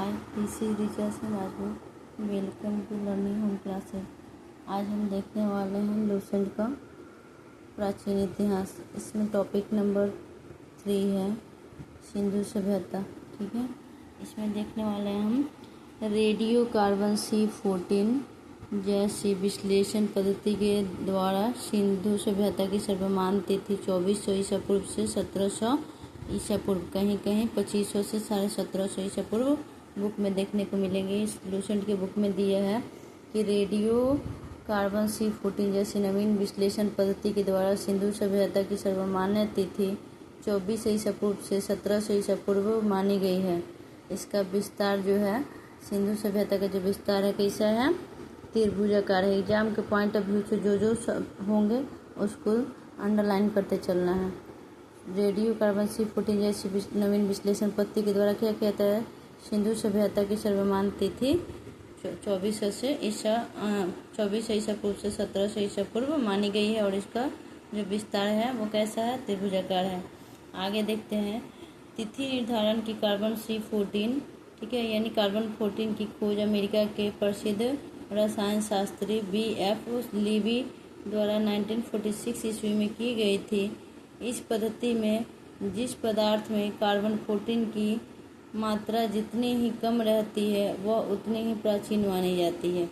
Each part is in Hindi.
Hi, this is Richa Singh Rajput. Welcome to learning home classes. आज हम देखने वाले हैं लूसेंट का प्राचीन इतिहास। इसमें टॉपिक नंबर 3 है सिंधु सभ्यता। ठीक है, इसमें देखने वाले हैं हम रेडियो कार्बन C14 जैसी विश्लेषण पद्धति के द्वारा सिंधु सभ्यता की सर्वमान्य तिथि 2400 ईसा पूर्व से 1700 ईसा पूर्व, कहीं कहीं 2500 से 1750 ईसा पूर्व बुक में देखने को मिलेंगे। इस लूसेंट के बुक में दिया है कि रेडियो कार्बन C14 जैसी नवीन विश्लेषण पद्धति के द्वारा सिंधु सभ्यता की सर्वमान्य तिथि 24 ईसा पूर्व से 1700 ईसा पूर्व मानी गई है। इसका विस्तार जो है, सिंधु सभ्यता का जो विस्तार है कैसा है, त्रिभुजाकार है। एग्जाम के पॉइंट ऑफ व्यू से जो होंगे उसको अंडरलाइन करते चलना है। रेडियो कार्बन C14 जैसी नवीन विश्लेषण पद्धति के द्वारा क्या कहता है, सिंधु सभ्यता की सर्वमान्य तिथि 2400 ईसा पूर्व से 1700 ईसा पूर्व मानी गई है और इसका जो विस्तार है वो कैसा है, त्रिभुजाकार है। आगे देखते हैं तिथि निर्धारण की कार्बन C14, ठीक है, यानी कार्बन 14 की खोज अमेरिका के प्रसिद्ध रसायन शास्त्री B.F. लीबी द्वारा 1946 ईस्वी में की गई थी। इस पद्धति में जिस पदार्थ में कार्बन 14 की मात्रा जितनी ही कम रहती है वह उतनी ही प्राचीन मानी जाती है।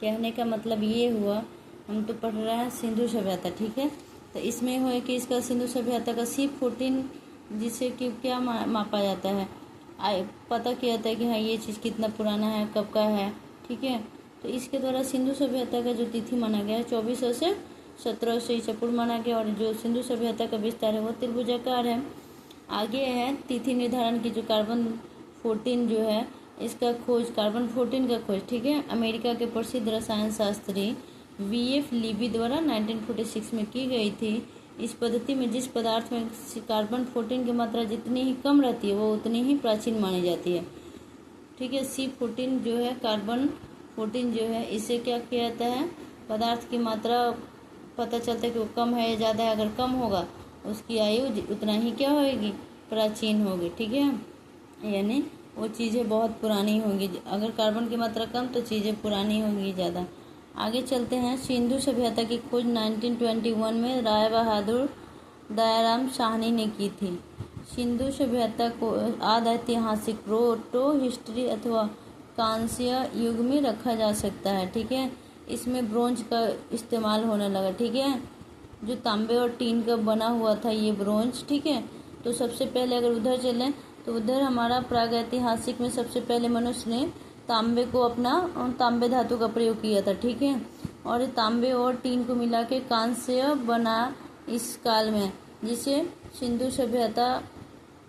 कहने का मतलब ये हुआ, हम तो पढ़ रहे हैं सिंधु सभ्यता, ठीक है, तो इसमें हुआ कि इसका सिंधु सभ्यता का C14 जिसे कि क्या मापा जाता है, पता किया जाता है कि हाँ ये चीज़ कितना पुराना है, कब का है, ठीक है। तो इसके द्वारा सिंधु सभ्यता का जो तिथि माना गया है 2400 से 1700 ईसा पूर्व माना गया और जो सिंधु सभ्यता का विस्तार है वो त्रिभुजाकार है। आगे है तिथि निर्धारण की जो कार्बन 14 जो है इसका खोज, कार्बन 14 का खोज, ठीक है, अमेरिका के प्रसिद्ध रसायन शास्त्री V.F. लीबी द्वारा 1946 में की गई थी। इस पद्धति में जिस पदार्थ में कार्बन 14 की मात्रा जितनी ही कम रहती है वो उतनी ही प्राचीन मानी जाती है, ठीक है। C14 जो है, कार्बन 14 जो है, इसे क्या किया जाता है, पदार्थ की मात्रा पता चलता है कि वो कम है या ज़्यादा है। अगर कम होगा उसकी आयु उतना ही क्या होगी, प्राचीन होगी, ठीक है, यानी वो चीज़ें बहुत पुरानी होंगी। अगर कार्बन की मात्रा कम तो चीज़ें पुरानी होंगी ज़्यादा। आगे चलते हैं, सिंधु सभ्यता की खोज 1921 में राय बहादुर दयाराम साहनी ने की थी। सिंधु सभ्यता को आदि ऐतिहासिक प्रोटो हिस्ट्री अथवा कांस्य युग में रखा जा सकता है, ठीक है। इसमें ब्रोंज का इस्तेमाल होने लगा, ठीक है, जो तांबे और टीन का बना हुआ था ये ब्रोंज, ठीक है। तो सबसे पहले अगर उधर चलें तो उधर हमारा प्रागैतिहासिक में सबसे पहले मनुष्य ने तांबे को अपना तांबे धातु का प्रयोग किया था, ठीक है, और तांबे और टीन को मिला के कांस्य बना इस काल में, जिसे सिंधु सभ्यता,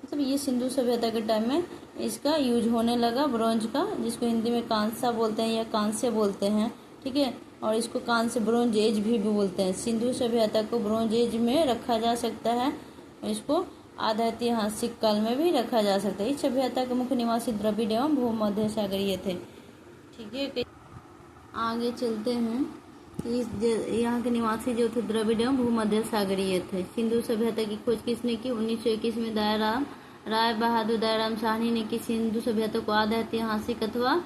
मतलब ये सिंधु सभ्यता के टाइम में इसका यूज होने लगा, ब्रोंज का, जिसको हिंदी में कांसा बोलते हैं या कांस्य बोलते हैं, ठीक है, और इसको कांस्य ब्रोंज एज भी बोलते हैं। सिंधु सभ्यता को ब्रोंज एज में रखा जा सकता है और इसको आधा ऐतिहासिक काल में भी रखा जा सकता है। इस सभ्यता के मुख्य निवासी द्रविड़ एवं भूमध्य सागरीय थे, ठीक है। आगे चलते हैं, इस यहाँ के निवासी जो थे द्रविड़ एवं भूमध्य सागरीय थे। सिंधु सभ्यता की खोज किसने की, 1921 में राय बहादुर दयाराम साहनी ने की। सिंधु सभ्यता को आधा ऐतिहासिक अथवा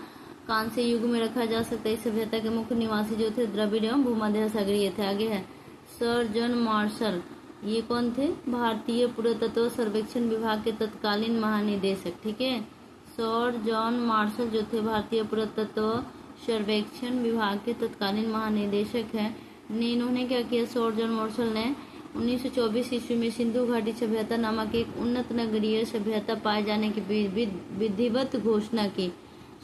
कांस्य युग में रखा जा सकता है। इस सभ्यता के मुख्य निवासी जो थे द्रविड़ एवं भूमध्य सागरीय थे। आगे है सर जॉन मार्शल, ये कौन थे, भारतीय पुरातत्व सर्वेक्षण विभाग के तत्कालीन महानिदेशक, ठीक है। सर जॉन मार्शल जो थे भारतीय पुरातत्व सर्वेक्षण विभाग के तत्कालीन महानिदेशक हैं। इन्होंने क्या किया, सर जॉन मार्शल ने 1924 ईस्वी में सिंधु घाटी सभ्यता नामक एक उन्नत नगरीय सभ्यता पाए जाने की विधिवत घोषणा की।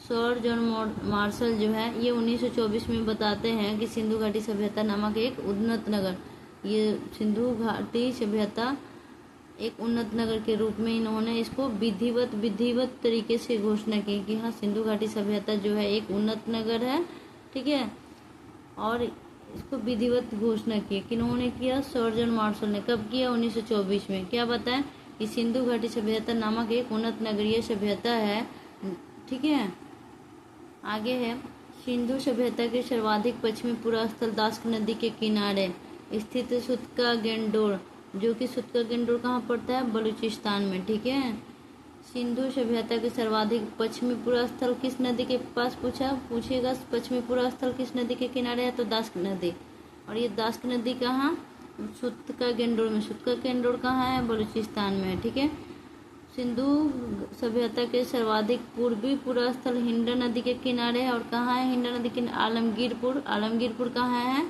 सर जॉन मार्शल जो है ये 1924 में बताते हैं कि सिंधु घाटी सभ्यता नामक एक उन्नत नगर, ये सिंधु घाटी सभ्यता एक उन्नत नगर के रूप में इन्होंने इसको विधिवत तरीके से घोषणा की कि हाँ सिंधु घाटी सभ्यता जो है एक उन्नत नगर है, ठीक है, और इसको विधिवत घोषणा की। किन्होंने किया, सर जॉन मार्शल ने। कब किया, 1924 में। क्या बताएं कि सिंधु घाटी सभ्यता नामक एक उन्नत नगरीय सभ्यता है, ठीक है। आगे है, सिंधु सभ्यता के सर्वाधिक पश्चिमी पूरा स्थल दास्क नदी के किनारे स्थित सुतका गेंडोर, जो कि सुतका गेंडोर कहाँ पड़ता है, बलूचिस्तान में, ठीक है। सिंधु सभ्यता के सर्वाधिक पश्चिमी पूर्व स्थल किस नदी के पास पूछेगा पश्चिमी पूर्व स्थल किस नदी के किनारे है, तो दास्क नदी। और ये दास्क नदी कहाँ, सूत्का गेंडोर में। सूत्का गेंडोर कहाँ है, बलूचिस्तान में है, ठीक है। सिंधु सभ्यता के सर्वाधिक पूर्वी पूर्व स्थल हिंडन नदी के किनारे है। और कहाँ है हिंडन नदी के, आलमगीरपुर। आलमगीरपुर कहाँ है,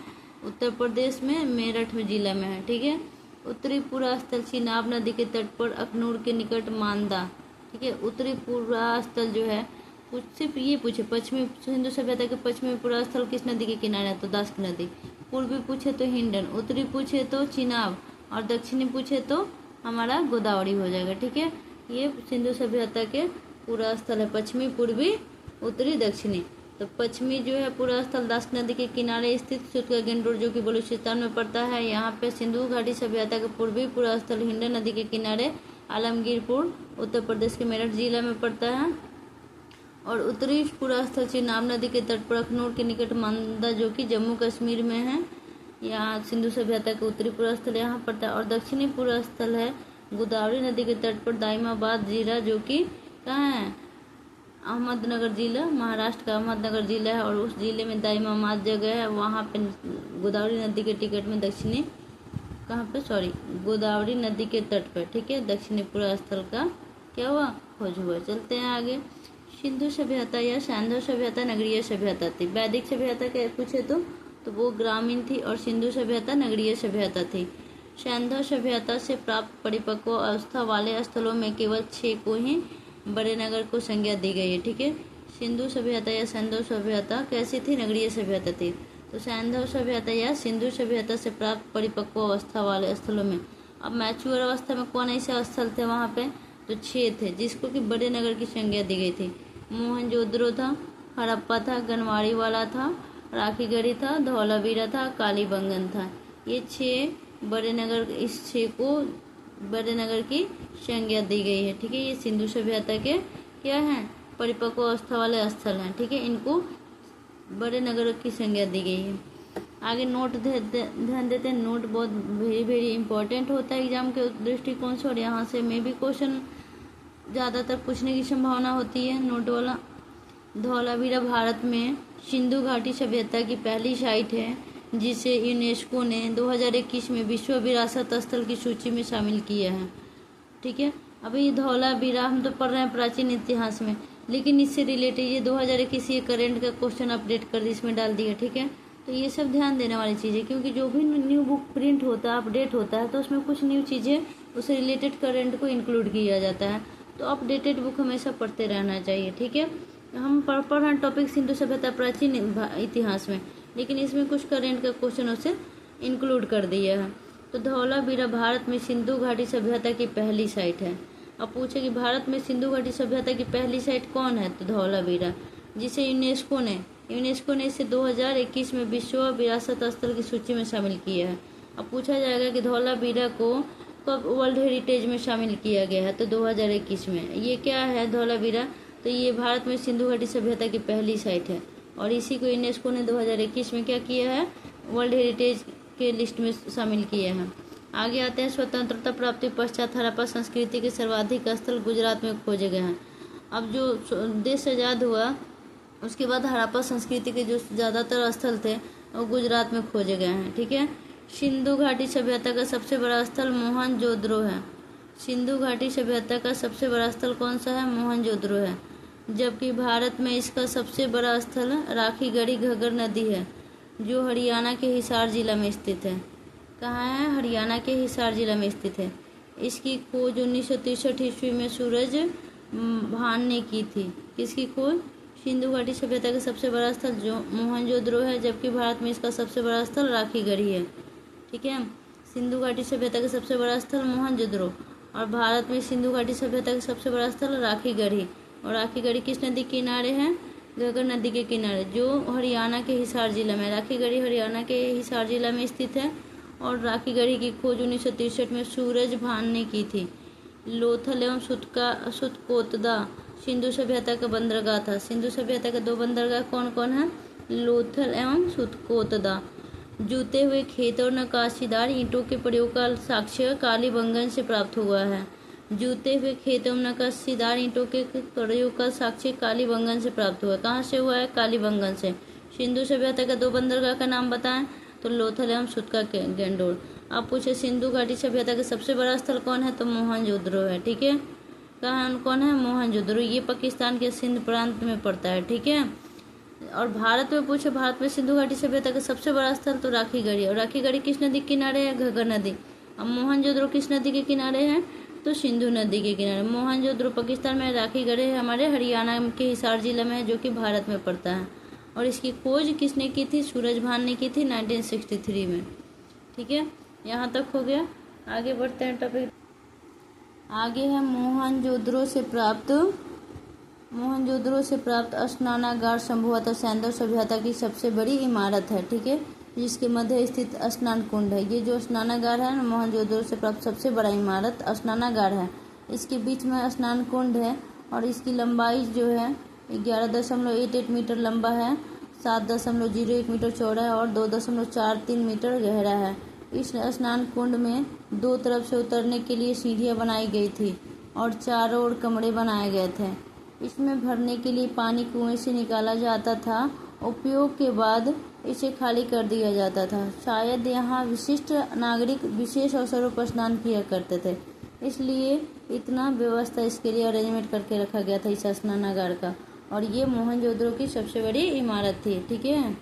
उत्तर प्रदेश में, मेरठ जिला में है, ठीक है। उत्तरी पूर्व स्थल चिनाब नदी के तट पर अखनूर के निकट मांदा, ठीक है। उत्तरी पूर्व स्थल जो है सिर्फ ये पूछे पश्चिमी, सिंधु सभ्यता के पश्चिमी पूर्व स्थल किस नदी के किनारे है, तो दास्क नदी। पूर्वी पूछे तो हिंडन, उत्तरी पूछे तो चिनाब, और दक्षिणी पूछे तो हमारा गोदावरी हो जाएगा, ठीक है। ये सिंधु सभ्यता के पूर्व स्थल है, पश्चिमी, पूर्वी, उत्तरी, दक्षिणी। तो पश्चिमी जो है पूर्व स्थल दास्क नदी के किनारे स्थित सूत्का गेंडोर जो कि बलूचिस्तान में पड़ता है। यहाँ पे सिंधु घाटी सभ्यता के पूर्वी पूर्व स्थल हिंडन नदी के किनारे आलमगीरपुर उत्तर प्रदेश के मेरठ जिला में पड़ता है। और उत्तरी पूर्व स्थल चिनाब नदी के तट पर अखनूर के निकट मांदा जो कि जम्मू कश्मीर में है। यहाँ सिंधु सभ्यता के उत्तरी पूर्व स्थल यहाँ पड़ता है। और दक्षिणी पूर्व स्थल है गोदावरी नदी के तट पर दाइमाबाद जिला जो कि कहाँ है, अहमदनगर जिला, महाराष्ट्र का अहमदनगर जिला है। और उस जिले में दाइमाबाद जगह है, वहाँ पे गोदावरी नदी के टिकट में दक्षिणी कहाँ पे, सॉरी, गोदावरी नदी के तट पर, ठीक है, दक्षिणी पूर्व स्थल का क्या हुआ, खोज हुआ। चलते हैं आगे। सिंधु सभ्यता या सैंधव सभ्यता नगरीय सभ्यता थी। वैदिक सभ्यता के पूछे तो वो ग्रामीण थी, और सिंधु सभ्यता नगरीय सभ्यता थी। सैंधव सभ्यता से प्राप्त परिपक्व अवस्था वाले स्थलों में केवल 6 को ही बड़े नगर को संज्ञा दी गई है, ठीक है। सिंधु सभ्यता या सैंधव सभ्यता कैसी थी, नगरीय सभ्यता थी। तो सैंधव सभ्यता या सिंधु सभ्यता से प्राप्त परिपक्व अवस्था वाले स्थलों में, अब मैच्योर अवस्था में कौन ऐसे स्थल थे वहाँ पे, तो 6 थे जिसको कि बड़े नगर की संज्ञा दी गई थी। मोहनजोदड़ो था, हड़प्पा था, गनवाड़ी वाला था, राखीगढ़ी था, धौलावीरा था, कालीबंगन था। ये 6 बड़े नगर, इस 6 को बड़े नगर की संज्ञा दी गई है, ठीक है। ये सिंधु सभ्यता के क्या हैं, परिपक्व अवस्था वाले स्थल हैं, ठीक है। इनको बड़े नगर की संज्ञा दी गई है। आगे नोट ध्यान देते हैं। नोट बहुत वेरी इंपॉर्टेंट होता है एग्जाम के दृष्टिकोण से, और यहाँ से में भी क्वेश्चन ज़्यादातर पूछने की संभावना होती है नोट वाला। धौलावीरा भारत में सिंधु घाटी सभ्यता की पहली साइट है जिसे यूनेस्को ने 2021 में विश्व विरासत स्थल की सूची में शामिल किया है, ठीक है। अभी धौलावीरा हम तो पढ़ रहे हैं प्राचीन इतिहास में, लेकिन इससे रिलेटेड ये 2021 ये करेंट का क्वेश्चन अपडेट कर दी, इसमें डाल दिया, ठीक है। तो ये सब ध्यान देने वाली चीज़ें, क्योंकि जो भी न्यू बुक प्रिंट होता है, अपडेट होता है, तो उसमें कुछ न्यू चीज़ें उससे रिलेटेड करेंट को इंक्लूड किया जाता है। तो अपडेटेड बुक हमेशा पढ़ते रहना चाहिए, ठीक है। हम पढ़ रहे हैं टॉपिक सिंधु सभ्यता प्राचीन इतिहास में, लेकिन इसमें कुछ करेंट का क्वेश्चन उसे इंक्लूड कर दिया है। तो धौलावीरा भारत में सिंधु घाटी सभ्यता की पहली साइट है। अब पूछे कि भारत में सिंधु घाटी सभ्यता की पहली साइट कौन है, तो धौलावीरा, जिसे यूनेस्को ने इसे 2021 में विश्व विरासत स्थल की सूची में शामिल किया है। अब पूछा जाएगा कि धौलावीरा को कब वर्ल्ड हेरिटेज में शामिल किया गया है, तो 2021 में। ये क्या है धौलावीरा, तो ये भारत में सिंधु घाटी सभ्यता की पहली साइट है, और इसी को यूनेस्को ने 2021 में क्या किया है, वर्ल्ड हेरिटेज के लिस्ट में शामिल किया है। आगे आते हैं। स्वतंत्रता प्राप्ति पश्चात हड़प्पा संस्कृति के सर्वाधिक स्थल गुजरात में खोजे गए हैं। अब जो देश आज़ाद हुआ उसके बाद हड़प्पा संस्कृति के जो ज़्यादातर स्थल थे वो गुजरात में खोजे गए हैं, ठीक है। सिंधु घाटी सभ्यता का सबसे बड़ा स्थल मोहनजोदड़ो है। सिंधु घाटी सभ्यता का सबसे बड़ा स्थल कौन सा है, मोहनजोदड़ो है। जबकि भारत में इसका सबसे बड़ा स्थल राखीगढ़ी घग्गर नदी है, जो हरियाणा के हिसार जिला में स्थित है। कहाँ है, हरियाणा के हिसार जिला में स्थित है। इसकी खोज 1963 ईस्वी में सूरज भान ने की थी। किसकी खोज, सिंधु घाटी सभ्यता का सबसे बड़ा स्थल जो मोहनजोदड़ो है, जबकि भारत में इसका सबसे बड़ा स्थल राखीगढ़ी है, ठीक है। सिंधु घाटी सभ्यता का सबसे बड़ा स्थल मोहनजोदड़ो, और भारत में सिंधु घाटी सभ्यता का सबसे बड़ा स्थल राखीगढ़ी। और राखीगढ़ी किस नदी के किनारे है, घग्गर नदी के किनारे, जो हरियाणा के हिसार जिला में। राखीगढ़ी हरियाणा के हिसार जिला में स्थित है, और राखीगढ़ी की खोज 1963 में सूरज भान ने की थी। लोथल एवं सुतकोतदा सिंधु सभ्यता का बंदरगाह था। सिंधु सभ्यता के 2 बंदरगाह कौन कौन है, लोथल एवं सुतकोतदा। जूते हुए खेत और नक्काशीदार ईंटों के प्रयोग का साक्ष्य कालीबंगन से प्राप्त हुआ है। जूते हुए खेतों में नक्काशीदार ईंटों के प्रयोग का साक्ष्य कालीबंगन से प्राप्त हुआ। कहाँ से हुआ है? कालीबंगन से। सिंधु सभ्यता के 2 बंदरगाह का नाम बताएं, तो लोथल एवं सुतका गैंडोर। आप पूछे सिंधु घाटी सभ्यता का सबसे बड़ा स्थल कौन है, तो मोहनजोदड़ो है। ठीक है, कहाँ कौन है? मोहनजोदड़ो। ये पाकिस्तान के सिंध प्रांत में पड़ता है। ठीक है, और भारत में पूछे भारत में सिंधु घाटी सभ्यता का सबसे बड़ा स्थल तो राखीगढ़ी है। और राखीगढ़ी किस नदी के किनारे है? घग्गर नदी। अब मोहनजोदड़ो किस नदी के किनारे है? तो सिंधु नदी के किनारे। मोहनजोदड़ो पाकिस्तान में, राखीगढ़ी हमारे हरियाणा के हिसार जिले में है, जो कि भारत में पड़ता है। और इसकी खोज किसने की थी? सूरजभान ने की थी 1963 में। ठीक है, यहाँ तक हो गया। आगे बढ़ते हैं टॉपिक। आगे है मोहनजोदड़ो से प्राप्त स्नानागार संभवतः सैंधव सभ्यता की सबसे बड़ी इमारत है। ठीक है, जिसके मध्य स्थित स्नान कुंड है। ये जो स्नानागार है मोहनजोदड़ो से प्राप्त सबसे बड़ा इमारत स्नानागार है। इसके बीच में स्नान कुंड है और इसकी लंबाई जो है 11.88 मीटर लंबा है, 7.01 मीटर चौड़ा है और 2.43 मीटर गहरा है। इस स्नान कुंड में 2 तरफ से उतरने के लिए सीढ़ियां बनाई गई थी और चारों ओर कमरे बनाए गए थे। इसमें भरने के लिए पानी कुएं से निकाला जाता था। उपयोग के बाद इसे खाली कर दिया जाता था। शायद यहाँ विशिष्ट नागरिक विशेष अवसरों पर स्नान किया करते थे, इसलिए इतना व्यवस्था इसके लिए अरेंजमेंट करके रखा गया था इस स्नानागार का। और ये मोहनजोदड़ो की सबसे बड़ी इमारत थी। ठीक है,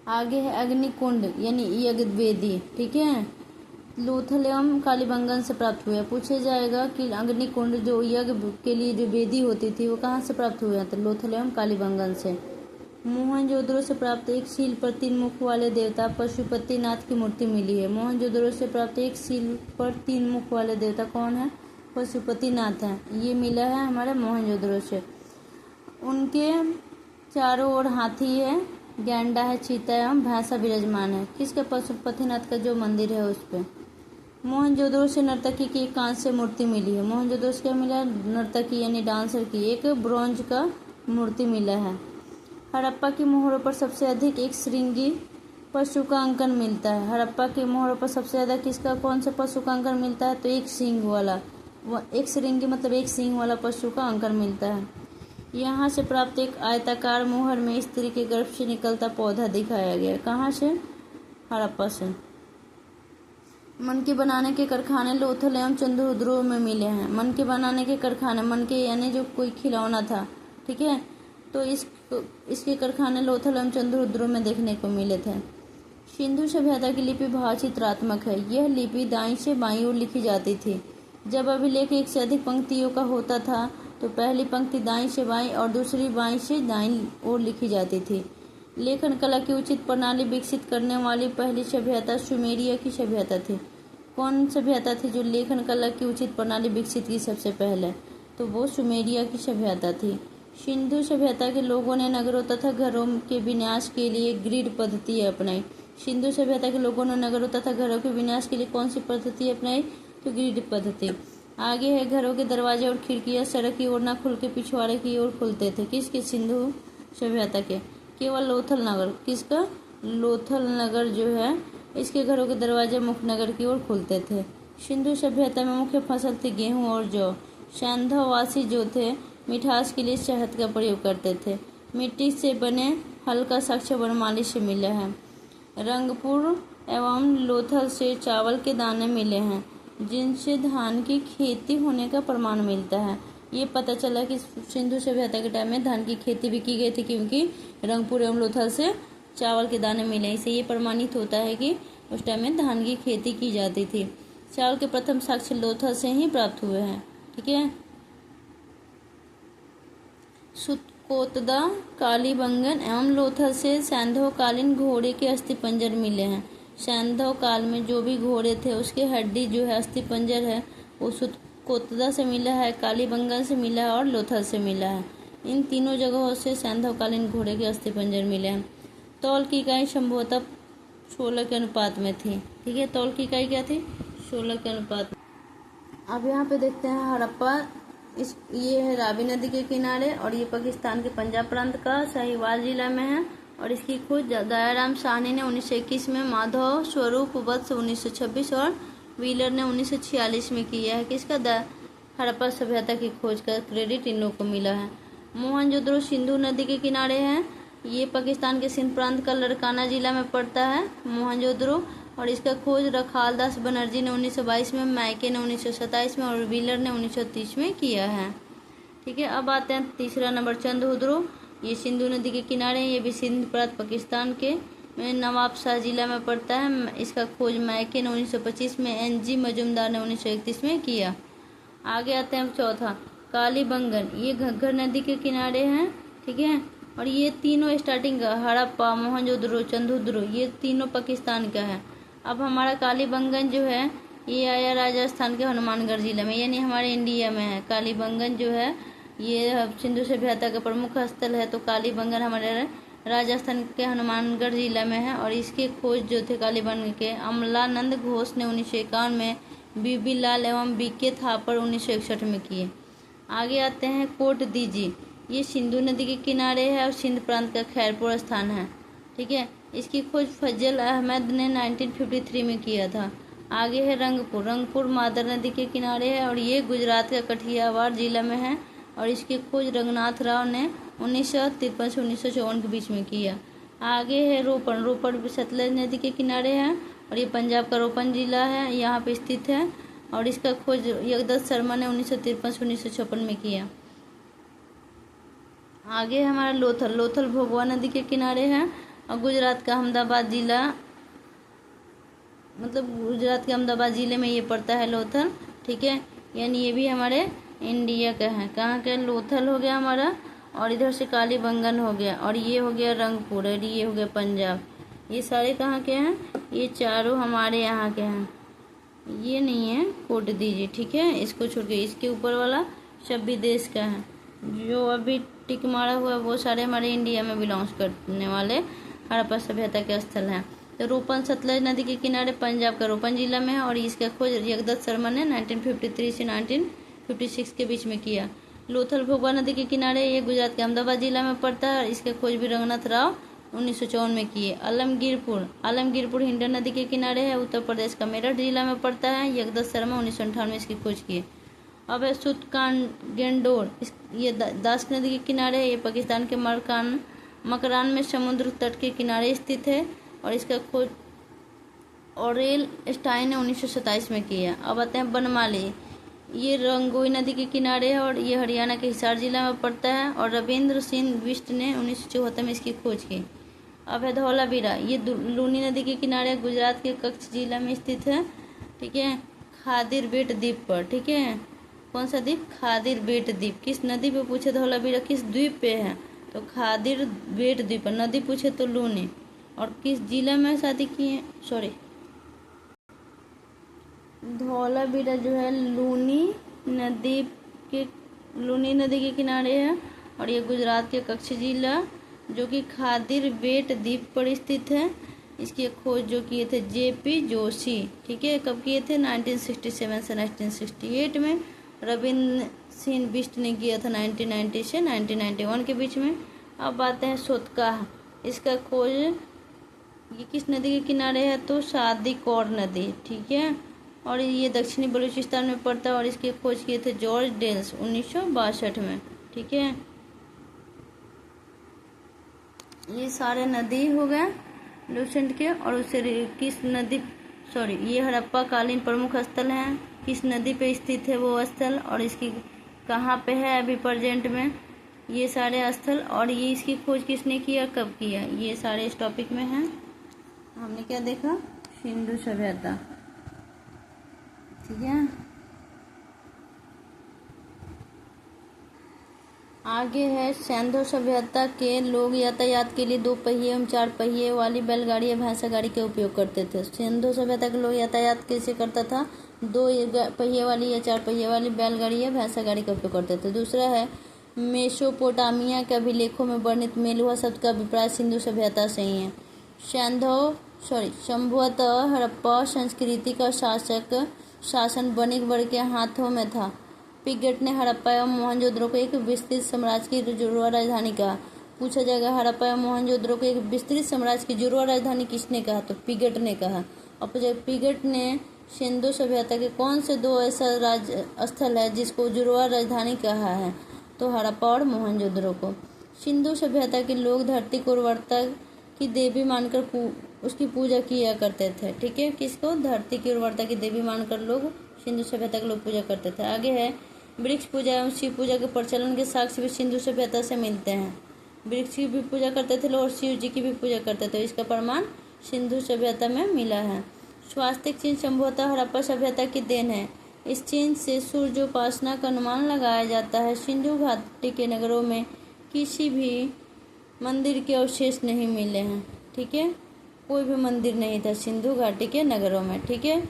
आगे है अग्निकुंड यानी यज्ञ वेदी। ठीक है, लोथल एवं कालीबंगन से प्राप्त हुए। पूछे जाएगा कि अग्निकुंड जो यज्ञ के लिए जो वेदी होती थी वो कहाँ से प्राप्त हुए? तो लोथल एवं कालीबंगन से। मोहनजोदड़ो से प्राप्त एक सील पर 3 मुख वाले देवता पशुपतिनाथ की मूर्ति मिली है। मोहनजोदड़ो से प्राप्त एक सील पर 3 मुख वाले देवता कौन है? पशुपतिनाथ है। ये मिला है हमारे मोहनजोदड़ो से। उनके चारों ओर हाथी है, गैंडा है, चीता एवं भैंसा विराजमान है। किसके? पशुपतिनाथ का जो मंदिर है उस पर। मोहनजोदड़ो से नर्तकी की एक कांस्य मूर्ति मिली है। मोहनजोदड़ो से क्या मिला? नर्तकी यानी डांसर की एक ब्रॉन्ज का मूर्ति मिला है। हड़प्पा की मोहरों पर सबसे अधिक एक श्रृंगी पशु का अंकन मिलता है। हड़प्पा की मोहरों पर सबसे ज़्यादा किसका कौन से पशु का अंकन मिलता है? तो एक सींग वाला, एक श्रृंगी मतलब एक सींग वाला पशु का अंकन मिलता है। यहाँ से प्राप्त एक आयताकार मोहर में स्त्री के गर्भ से निकलता पौधा दिखाया गया। कहाँ से? हड़प्पा से। मनके बनाने के कारखाने लोथल एवं चंद्रहुद्रो में मिले हैं। मनके बनाने के कारखाने, मनके यानी जो कोई खिलौना था। ठीक है, तो इसके कारखाने लोथल एवं चंद्रहुद्रो में देखने को मिले थे। सिंधु सभ्यता की लिपि भावचित्रात्मक है। यह लिपि दाईं से बाईं ओर लिखी जाती थी। जब अभिलेख एक से अधिक पंक्तियों का होता था तो पहली पंक्ति दाईं से बाईं और दूसरी बाईं से दाईं ओर लिखी जाती थी। लेखन कला की उचित प्रणाली विकसित करने वाली पहली सभ्यता सुमेरिया की सभ्यता थी। कौन सभ्यता थी जो लेखन कला की उचित प्रणाली विकसित की सबसे पहले? तो वो सुमेरिया की सभ्यता थी। सिंधु सभ्यता के लोगों ने नगरों तथा घरों के विन्यास के लिए ग्रिड पद्धति अपनाई। सिंधु सभ्यता के लोगों ने नगरों तथा घरों के विन्यास के लिए कौन सी पद्धति अपनाई? तो ग्रिड पद्धति। आगे है घरों के दरवाजे और खिड़कियां सड़क की ओर न खुल के पिछवाड़े की ओर खुलते थे। किसके? सिंधु सभ्यता के। केवल लोथल नगर, किसका? लोथल नगर जो है इसके घरों के दरवाजे मुख्य नगर की ओर खुलते थे। सिंधु सभ्यता में मुख्य फसल थी गेहूं और जौ। सैंधववासी जो थे मिठास के लिए शहद का प्रयोग करते थे। मिट्टी से बने हल्का साक्ष्य वनमाली से मिला है। रंगपुर एवं लोथल से चावल के दाने मिले हैं जिनसे धान की खेती होने का प्रमाण मिलता है। ये पता चला कि सिंधु सभ्यता के टाइम में धान की खेती भी की गई थी, क्योंकि रंगपुर एवं लोथल से चावल के दाने मिले। इससे ये प्रमाणित होता है कि उस टाइम में धान की खेती की जाती थी। चावल के प्रथम साक्ष्य लोथल से ही प्राप्त हुए हैं। ठीक है, सुतकोतदा, कालीबंगन एवं लोथल से सैंधवकालीन घोड़े के अस्थिपंजर मिले हैं। सैंधव काल में जो भी घोड़े थे उसके हड्डी जो है अस्थिपंजर है वो सुतकोतदा से मिला है, कालीबंगन से मिला है और लोथल से मिला है। इन तीनों जगहों से सैंधवकालीन घोड़े के अस्थिपंजर मिले हैं। तौल की इकाई संभवतः 16 के अनुपात में थी। ठीक है, तौल की इकाई क्या थी? 16 के अनुपात में। अब यहाँ पे देखते हैं हड़प्पा। ये है रावी नदी के किनारे और ये पाकिस्तान के पंजाब प्रांत का साहिवाल जिला में है। और इसकी खोज दयाराम साहनी ने 1921 में, माधव स्वरूप वत्स 1926 और व्हीलर ने 1946 में किया है। किसका? हड़प्पा सभ्यता की खोज का क्रेडिट इन लोगों को मिला है। मोहनजोदड़ो सिंधु नदी के किनारे है। ये पाकिस्तान के सिंध प्रांत का लड़काना जिला में पड़ता है मोहनजोदड़ो, और इसका खोज रखालदास बनर्जी ने 1922 में, मैके ने 1927 में और व्हीलर ने 1930 में किया है। ठीक है, अब आते हैं तीसरा नंबर चंदहुद्रो। ये सिंधु नदी के किनारे, ये भी सिंध प्रांत पाकिस्तान के में नवाबशाह जिला में पड़ता है। इसका खोज मैके ने 1925 में, NG मजूमदार ने 1931 में किया। आगे आते हैं चौथा कालीबंगन। ये घग्गर नदी के किनारे हैं। ठीक है, और ये तीनों स्टार्टिंग का हड़प्पा, मोहनजोदड़ो, चंदहुद्रो, ये तीनों पाकिस्तान का है। अब हमारा कालीबंगन जो है ये आया राजस्थान के हनुमानगढ़ जिले में, यानी हमारे इंडिया में है। कालीबंगन जो है ये सिंधु सभ्यता का प्रमुख स्थल है। तो कालीबंगन हमारे राजस्थान के हनुमानगढ़ जिला में है, और इसके खोज जो थे कालीबंगन के अमलानंद घोष ने 1951 में, बीबी लाल एवं BK थापर 1961 में किए। आगे आते हैं कोट दीजी। ये सिंधु नदी के किनारे है और सिंध प्रांत का खैरपुर स्थान है। ठीक है, इसकी खोज फजल अहमद ने 1953 में किया था। आगे है रंगपुर। रंगपुर मादर नदी के किनारे है और ये गुजरात का कठियावाड़ जिला में है, और इसकी खोज रंगनाथ राव ने 1953 से 1954 के बीच में किया। आगे है रोपण। रोपण सतलज नदी के किनारे है और ये पंजाब का रोपण जिला है, यहाँ पे स्थित है, और इसका खोज जगदत्त शर्मा ने 1953 से 1956 में किया। आगे हमारा लोथल। लोथल भोगवा नदी के किनारे है और गुजरात का अहमदाबाद जिला, मतलब गुजरात के अहमदाबाद ज़िले में ये पड़ता है लोथल। ठीक है, यानी ये भी हमारे इंडिया का है। कहाँ का? लोथल हो गया हमारा, और इधर से कालीबंगन हो गया, और ये हो गया रंगपुर, और ये हो गया पंजाब। ये सारे कहाँ के हैं? ये चारों हमारे यहाँ के हैं। ये नहीं है कोट दीजिए। ठीक है, इसको छोड़ के इसके ऊपर वाला सब विदेश का है। जो अभी टिक मारा हुआ वो सारे हमारे इंडिया में बिलोंग्स करने वाले हड़प्पा सभ्यता के स्थल हैं। तो रोपण सतलज नदी के किनारे पंजाब का रोपण जिला में है, और इसका खोज जगदत्त शर्मा ने 1953 से 1956 के बीच में किया। लोथल भोगवा नदी के किनारे, ये गुजरात के अहमदाबाद जिला में पड़ता है, और इसका खोज भी रंगनाथ राव 1954 में किए। आलमगीरपुर। आलमगीरपुर हिंडन नदी के किनारे है, उत्तर प्रदेश का मेरठ जिला में पड़ता है। जगदत्त शर्मा 1958 में इसकी खोज किए। अब है सुतकानगेंडोर। ये दास नदी के किनारे है, ये पाकिस्तान के मकरान में समुद्र तट के किनारे स्थित है, और इसका खोज ऑरेल स्टाइन ने 1927 में किया। अब आते हैं बनमाली। ये रंगोई नदी के किनारे है और ये हरियाणा के हिसार जिला में पड़ता है, और रविंद्र सिंह बिष्ट ने 1974 में इसकी खोज की। अब है धौलावीरा। ये लूनी नदी के किनारे गुजरात के कच्छ जिला में स्थित है। ठीक है, खादिर बेट द्वीप पर। ठीक है, कौन सा द्वीप? खादिर बेट द्वीप। किस नदी पे पूछे धौलावीरा किस द्वीप पे है? तो खादिर बेट द्वीप पर। नदी पूछे तो लूनी। और किस जिला में शादी की है? सॉरी, धौलावीरा जो है लूनी नदी के किनारे है, और ये गुजरात के कच्छ जिला जो कि खादिर बेट द्वीप पर स्थित है। इसकी खोज जो किए थे JP जोशी। ठीक है, कब किए थे? 1967 से 1968 में। रविंद्र सिंह बिष्ट ने किया था 1990 से 1991 के बीच में। अब आते हैं सोतकाह। इसका खोज ये किस नदी के किनारे है? तो शादीकौर नदी। ठीक है, और ये दक्षिणी बलूचिस्तान में पड़ता है, और इसकी खोज किए थे जॉर्ज डेल्स 1962 में। ठीक है, ये सारे नदी हो गए लूसेंट के, और उससे किस नदी, सॉरी, ये हड़प्पा कालीन प्रमुख स्थल हैं। किस नदी पे स्थित है वो स्थल, और इसकी कहाँ पे है अभी प्रेजेंट में, ये सारे स्थल, और ये इसकी खोज किसने किया, कब किया, ये सारे इस टॉपिक में हैं। हमने क्या देखा? सिंधु सभ्यता। ठीक है, आगे है सिंधु सभ्यता के लोग यातायात के लिए 2 पहिए एवं 4 पहिए वाली बैलगाड़ी या भैंसा गाड़ी का उपयोग करते थे। सिंधु सभ्यता के लोग यातायात कैसे करता था? 2 पहिए वाली या 4 पहिए वाली बैलगाड़ी या भैंसा गाड़ी का उपयोग करते थे। दूसरा है मेसोपोटामिया के अभिलेखों में वर्णित मेलुहा शब्द का अभिप्राय सिंधु सभ्यता से ही है। संभवतः हड़प्पा संस्कृति का शासन वणिक वर्ग के हाथों में था। पिगट ने हड़प्पा एवं मोहनजोदड़ो को एक विस्तृत साम्राज्य की जुड़वा राजधानी कहा। पूछा जाएगा हड़प्पा एवं मोहनजोदड़ो को एक विस्तृत साम्राज्य की जुड़वा राजधानी किसने कहा? तो पिगट ने कहा। और पिगट ने सिंधु सभ्यता के कौन से दो ऐसा राज्य स्थल है जिसको जुड़वा राजधानी कहा है? तो हड़प्पा और मोहनजोदड़ो को। सिंधु सभ्यता के लोग धरती को उर्वरता की देवी मानकर उसकी पूजा किया करते थे। ठीक है, किसको? धरती की उर्वरता की देवी मानकर लोग सिंधु सभ्यता के लोग पूजा करते थे। आगे है वृक्ष पूजा एवं शिव पूजा के प्रचलन के साक्ष्य भी सिंधु सभ्यता से मिलते हैं। वृक्ष की भी पूजा करते थे लोग और शिव जी की भी पूजा करते थे। इसका प्रमाण सिंधु सभ्यता में मिला है। स्वास्तिक चिन्ह संभवतः हड़प्पा सभ्यता की देन है। इस चिन्ह से सूर्य उपासना का अनुमान लगाया जाता है। सिंधु घाटी के नगरों में किसी भी मंदिर के अवशेष नहीं मिले हैं। ठीक है, कोई भी मंदिर नहीं था सिंधु घाटी के नगरों में। ठीक है,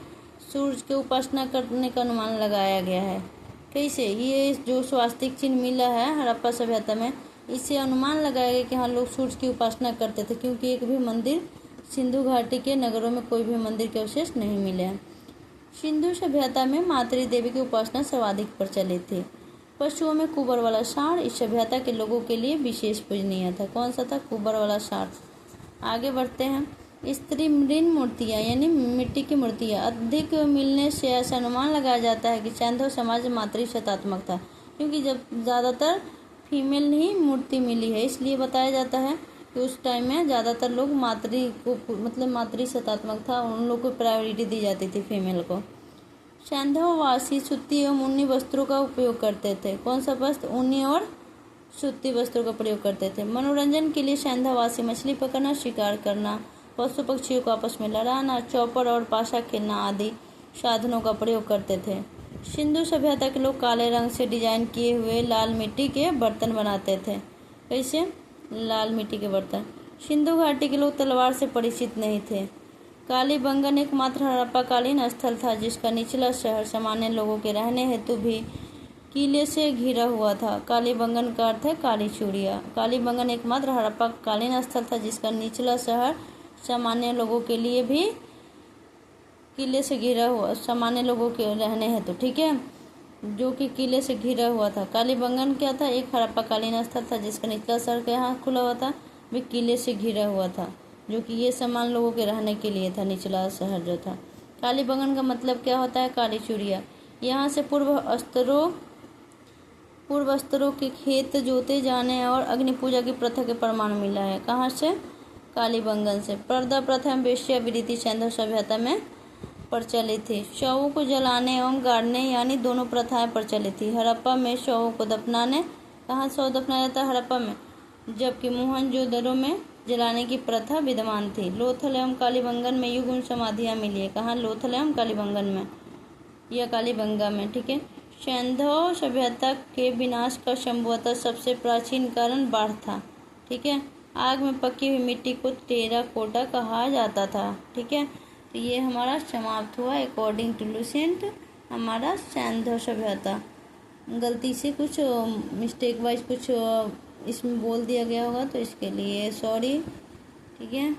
सूर्य की उपासना करने का अनुमान लगाया गया है। कैसे? ये जो स्वास्तिक चिन्ह मिला है हड़प्पा सभ्यता में, इससे अनुमान लगाया गया कि हाँ लोग सूर्य की उपासना करते थे, क्योंकि एक भी मंदिर सिंधु घाटी के नगरों में कोई भी मंदिर के अवशेष नहीं मिले हैं। सिंधु सभ्यता में मातृ देवी की उपासना सर्वाधिक प्रचलित थी। पशुओं में कुबर वाला सांड इस सभ्यता के लोगों के लिए विशेष पूजनीय था। कौन सा था? कुबर वाला सांड। आगे बढ़ते हैं। स्त्री मृण मूर्तियाँ यानी मिट्टी की मूर्तियाँ अधिक मिलने से ऐसा अनुमान लगाया जाता है कि सैंधव समाज मातृशतात्मक था, क्योंकि जब ज़्यादातर फीमेल ही मूर्ति मिली है, इसलिए बताया जाता है कि उस टाइम में ज़्यादातर लोग मातृशतात्मक था, उन लोग को प्रायोरिटी दी जाती थी फीमेल को। सैंधववासी सूती एवं ऊनी वस्त्रों का उपयोग करते थे। कौन सा वस्त्र? ऊनी और सूती वस्त्रों का प्रयोग करते थे। मनोरंजन के लिए सैंधववासी मछली पकड़ना, शिकार करना, पशु पक्षियों को आपस में लड़ाना, चौपड़ और पाशा खेलना आदि साधनों का प्रयोग करते थे। सिंधु सभ्यता के लोग काले रंग से डिजाइन किए हुए लाल मिट्टी के बर्तन बनाते थे। कैसे? लाल मिट्टी के बर्तन। सिंधु घाटी के लोग तलवार से परिचित नहीं थे। कालीबंगन एकमात्र हड़प्पाकालीन स्थल था जिसका निचला शहर सामान्य लोगों के रहने हेतु भी किले से घिरा हुआ था। कालीबंगन का अर्थ है काली चूड़िया। कालीबंगन एकमात्र हड़प्पाकालीन स्थल था जिसका निचला शहर सामान्य लोगों के लिए भी किले से घिरा हुआ, सामान्य लोगों के रहने हेतु, ठीक है, जो कि किले से घिरा हुआ था। कालीबंगन क्या था? एक हड़प्पाकालीन स्थल था जिसका निचला शहर के यहाँ खुला हुआ था, वे किले से घिरा हुआ था, जो कि ये सामान्य लोगों के रहने के लिए था, निचला शहर जो था। कालीबंगन का मतलब क्या होता है? काली चूड़िया। यहाँ से पूर्व स्तरों के खेत जोते जाने और अग्नि पूजा की प्रथा के प्रमाण मिला है। कहाँ से? कालीबंगन से। पर्दा प्रथा एवं वेश्यावृत्ति सैंधव सभ्यता में प्रचलित थी। शवों को जलाने एवं गाड़ने यानी दोनों प्रथाएं प्रचलित थी। हड़प्पा में शवों को दफनाने, कहाँ शव दफनाया जाता है? हड़प्पा में, जबकि मोहनजोदड़ो में जलाने की प्रथा विद्यमान थी। लोथल एवं कालीबंगन में युग्म समाधियाँ मिली है। कहाँ? लोथल एवं कालीबंगन में या कालीबंगा में, ठीक है। सैंधव सभ्यता के विनाश का संभवतः सबसे प्राचीन कारण बाढ़ था, ठीक है। आग में पकी हुई मिट्टी को टेराकोटा कहा जाता था, ठीक है। तो ये हमारा समाप्त हुआ अकॉर्डिंग टू लुसेंट हमारा सैंधव सभ्यता। गलती से कुछ मिस्टेक वाइज कुछ इसमें बोल दिया गया होगा तो इसके लिए सॉरी, ठीक है।